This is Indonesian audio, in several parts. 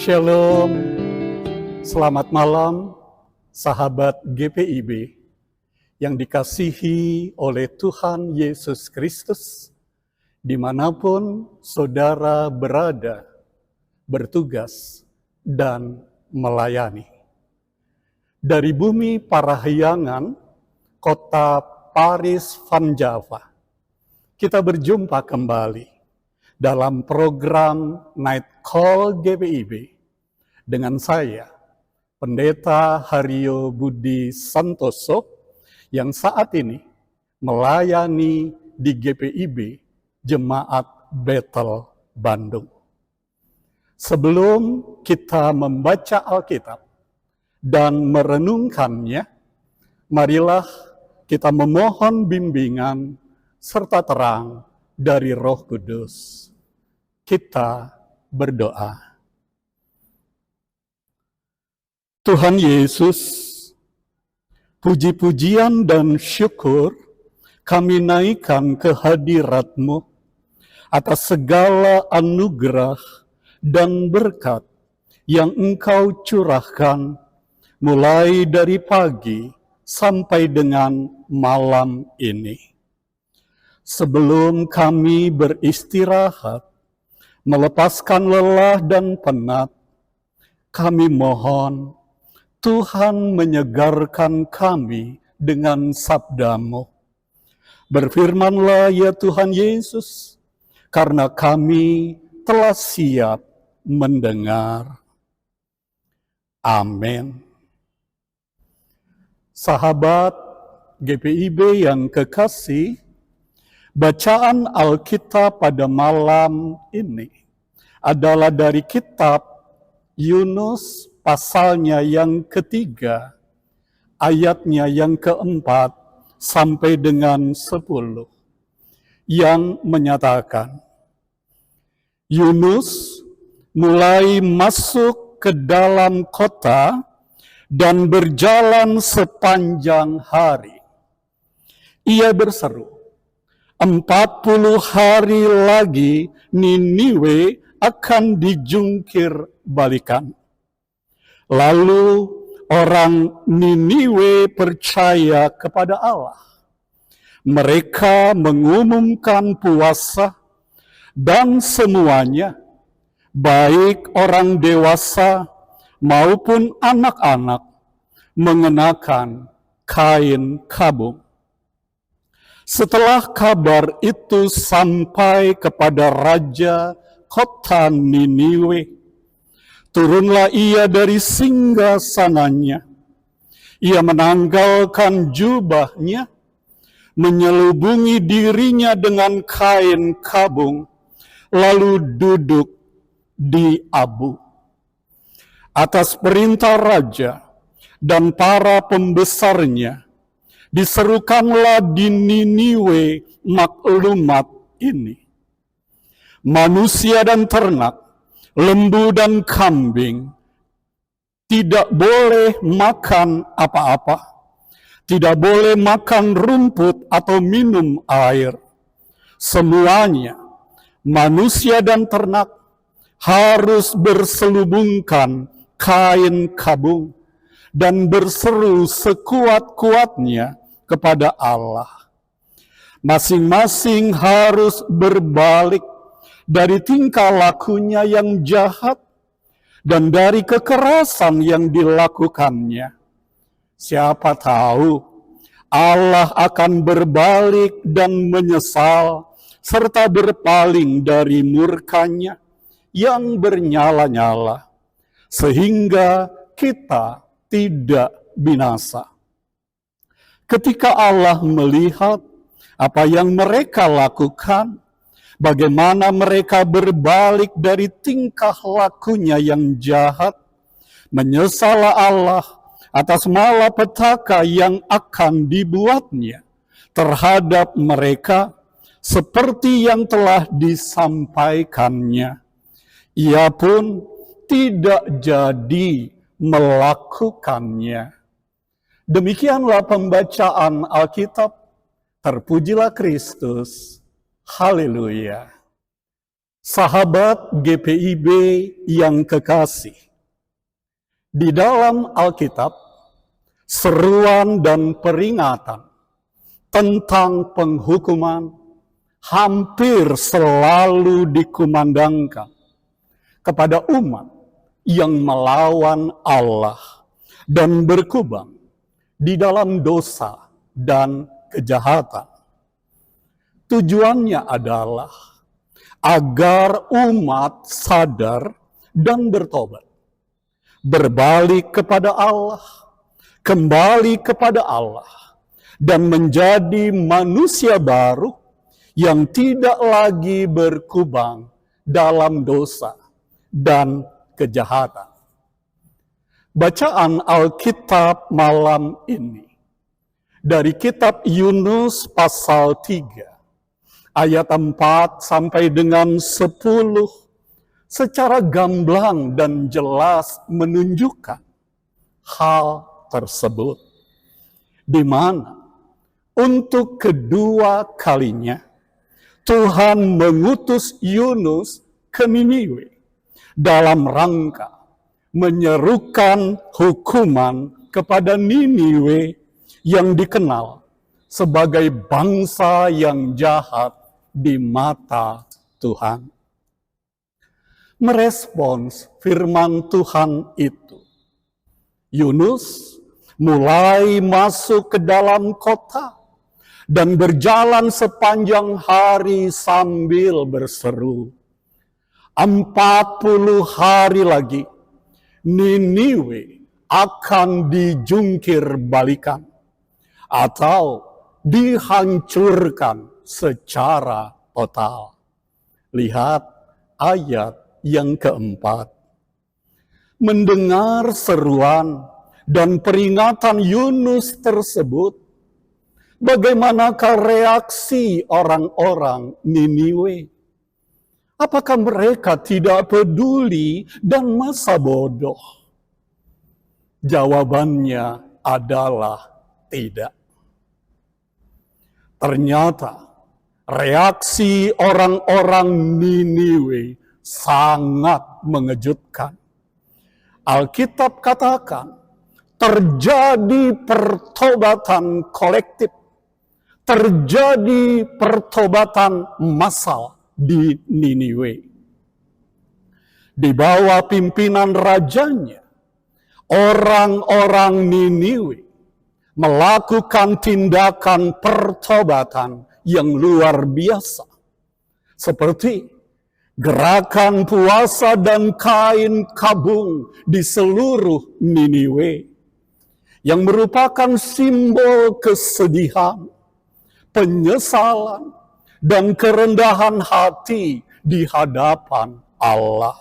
Shalom, selamat malam sahabat GPIB yang dikasihi oleh Tuhan Yesus Kristus, dimanapun saudara berada, bertugas, dan melayani. Dari bumi Parahyangan, kota Paris Van Java, kita berjumpa kembali dalam program Night Call GPIB dengan saya, Pendeta Haryo Budi Santoso, yang saat ini melayani di GPIB Jemaat Bethel Bandung. Sebelum kita membaca Alkitab dan merenungkannya, marilah kita memohon bimbingan serta terang dari Roh Kudus. Kita berdoa. Tuhan Yesus, puji-pujian dan syukur kami naikkan ke hadirat-Mu atas segala anugerah dan berkat yang Engkau curahkan mulai dari pagi sampai dengan malam ini. Sebelum kami beristirahat, melepaskan lelah dan penat, kami mohon Tuhan menyegarkan kami dengan sabda-Mu. Berfirmanlah ya Tuhan Yesus, karena kami telah siap mendengar. Amin. Sahabat GPIB yang kekasih, bacaan Alkitab pada malam ini adalah dari kitab Yunus pasalnya yang ketiga, ayatnya yang keempat sampai dengan 10, yang menyatakan, Yunus mulai masuk ke dalam kota dan berjalan sepanjang hari. Ia berseru, 40 hari lagi Niniwe akan dijungkir balikan. Lalu orang Niniwe percaya kepada Allah. Mereka mengumumkan puasa dan semuanya, baik orang dewasa maupun anak-anak, mengenakan kain kabung. Setelah kabar itu sampai kepada raja kota Niniwe, turunlah ia dari singgasananya. Ia menanggalkan jubahnya, menyelubungi dirinya dengan kain kabung, lalu duduk di abu. Atas perintah raja dan para pembesarnya, diserukanlah di Niniwe maklumat ini. Manusia dan ternak, lembu dan kambing tidak boleh makan apa-apa, tidak boleh makan rumput atau minum air. Semuanya, manusia dan ternak, harus berselubungkan kain kabung dan berseru sekuat-kuatnya kepada Allah. Masing-masing harus berbalik dari tingkah lakunya yang jahat dan dari kekerasan yang dilakukannya. Siapa tahu Allah akan berbalik dan menyesal serta berpaling dari murkanya yang bernyala-nyala, sehingga kita tidak binasa. Ketika Allah melihat apa yang mereka lakukan, bagaimana mereka berbalik dari tingkah lakunya yang jahat, menyesallah Allah atas malapetaka yang akan dibuatnya terhadap mereka seperti yang telah disampaikannya. Ia pun tidak jadi melakukannya. Demikianlah pembacaan Alkitab. Terpujilah Kristus. Haleluya. Sahabat GPIB yang kekasih, di dalam Alkitab, seruan dan peringatan tentang penghukuman hampir selalu dikumandangkan kepada umat yang melawan Allah dan berkubang di dalam dosa dan kejahatan. Tujuannya adalah agar umat sadar dan bertobat, berbalik kepada Allah, kembali kepada Allah, dan menjadi manusia baru yang tidak lagi berkubang dalam dosa dan kejahatan. Bacaan Alkitab malam ini dari kitab Yunus pasal 3 ayat 4 sampai dengan 10 secara gamblang dan jelas menunjukkan hal tersebut, di mana untuk kedua kalinya Tuhan mengutus Yunus ke Niniwe dalam rangka menyerukan hukuman kepada Niniwe yang dikenal sebagai bangsa yang jahat di mata Tuhan. Merespons firman Tuhan itu, Yunus mulai masuk ke dalam kota dan berjalan sepanjang hari sambil berseru, 40 hari lagi Niniwe akan dijungkir balikan atau dihancurkan secara total. Lihat ayat yang keempat. Mendengar seruan dan peringatan Yunus tersebut, bagaimanakah reaksi orang-orang Niniwe? Apakah mereka tidak peduli dan masa bodoh? Jawabannya adalah tidak. Ternyata reaksi orang-orang Niniwe sangat mengejutkan. Alkitab katakan terjadi pertobatan kolektif, terjadi pertobatan massal di Niniwe. Di bawah pimpinan rajanya, orang-orang Niniwe melakukan tindakan pertobatan yang luar biasa, seperti gerakan puasa dan kain kabung di seluruh Niniwe, yang merupakan simbol kesedihan, penyesalan, dan kerendahan hati di hadapan Allah.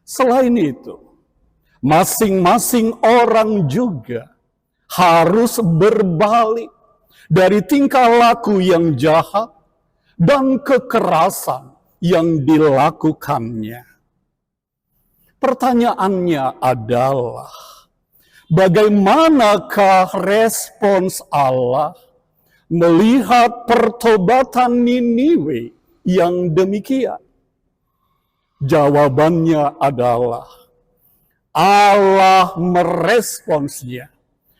Selain itu, masing-masing orang juga harus berbalik dari tingkah laku yang jahat dan kekerasan yang dilakukannya. Pertanyaannya adalah, bagaimanakah respons Allah melihat pertobatan Niniwe yang demikian? Jawabannya adalah Allah meresponsnya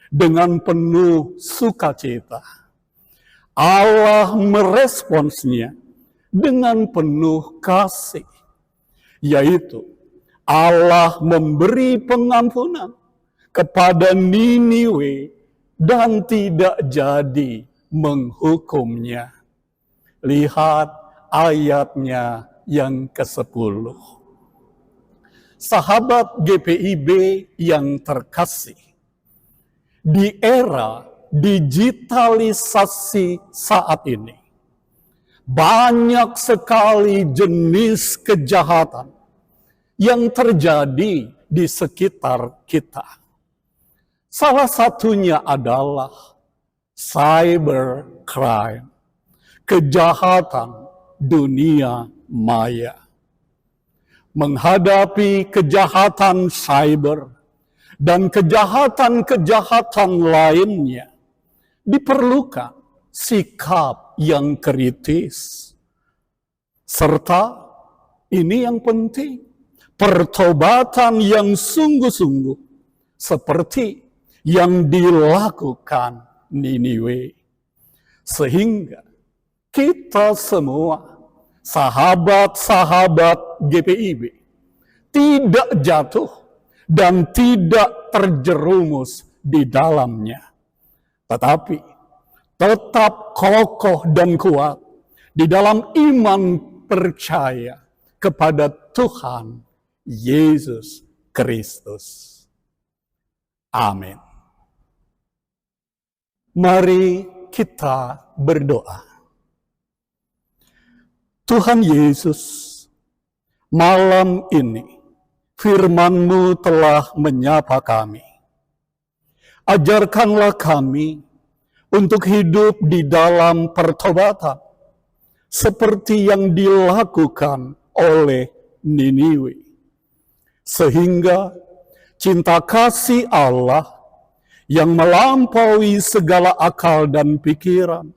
dengan penuh sukacita. Allah meresponsnya dengan penuh kasih, yaitu Allah memberi pengampunan kepada Niniwe dan tidak jadi menghukumnya. Lihat ayatnya yang ke-10. Sahabat GPIB yang terkasih, di era digitalisasi saat ini, banyak sekali jenis kejahatan yang terjadi di sekitar kita. Salah satunya adalah cybercrime, kejahatan dunia maya. Menghadapi kejahatan cyber dan kejahatan-kejahatan lainnya, diperlukan sikap yang kritis. Serta ini yang penting, pertobatan yang sungguh-sungguh seperti yang dilakukan Niniwe. Sehingga kita semua, sahabat-sahabat GPIB, tidak jatuh dan tidak terjerumus di dalamnya, tetapi tetap kokoh dan kuat di dalam iman percaya kepada Tuhan Yesus Kristus. Amin. Mari kita berdoa. Tuhan Yesus, malam ini firman-Mu telah menyapa kami. Ajarkanlah kami untuk hidup di dalam pertobatan, seperti yang dilakukan oleh Niniwe. Sehingga cinta kasih Allah yang melampaui segala akal dan pikiran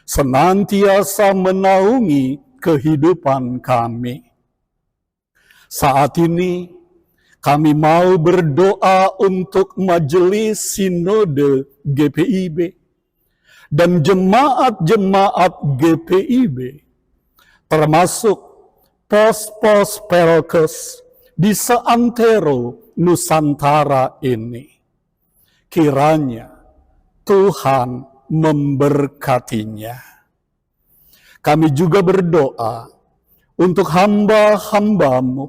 senantiasa menaungi kehidupan kami. Saat ini kami mau berdoa untuk Majelis Sinode GPIB dan jemaat-jemaat GPIB, termasuk pos-pos Pelkes di seantero Nusantara ini. Kiranya Tuhan memberkatinya. Kami juga berdoa untuk hamba-hamba-Mu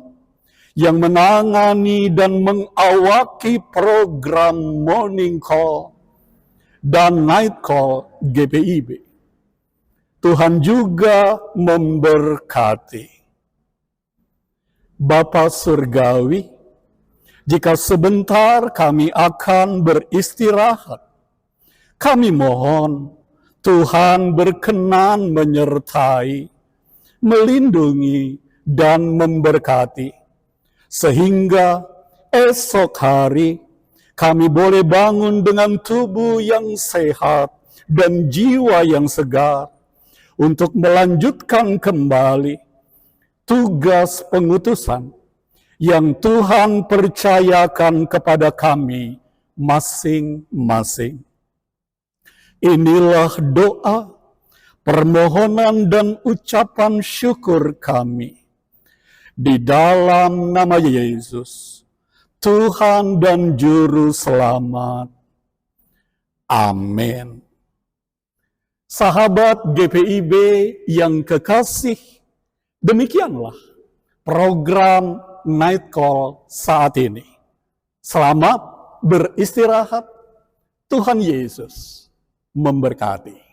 yang menangani dan mengawaki program Morning Call dan Night Call GPIB. Tuhan juga memberkati. Bapa Surgawi, jika sebentar kami akan beristirahat, kami mohon Tuhan berkenan menyertai, melindungi, dan memberkati, sehingga esok hari kami boleh bangun dengan tubuh yang sehat dan jiwa yang segar untuk melanjutkan kembali tugas pengutusan yang Tuhan percayakan kepada kami masing-masing. Inilah doa, permohonan dan ucapan syukur kami. Di dalam nama Yesus, Tuhan dan Juru Selamat. Amin. Sahabat GPIB yang kekasih, demikianlah program Night Call saat ini. Selamat beristirahat. Tuhan Yesus memberkati.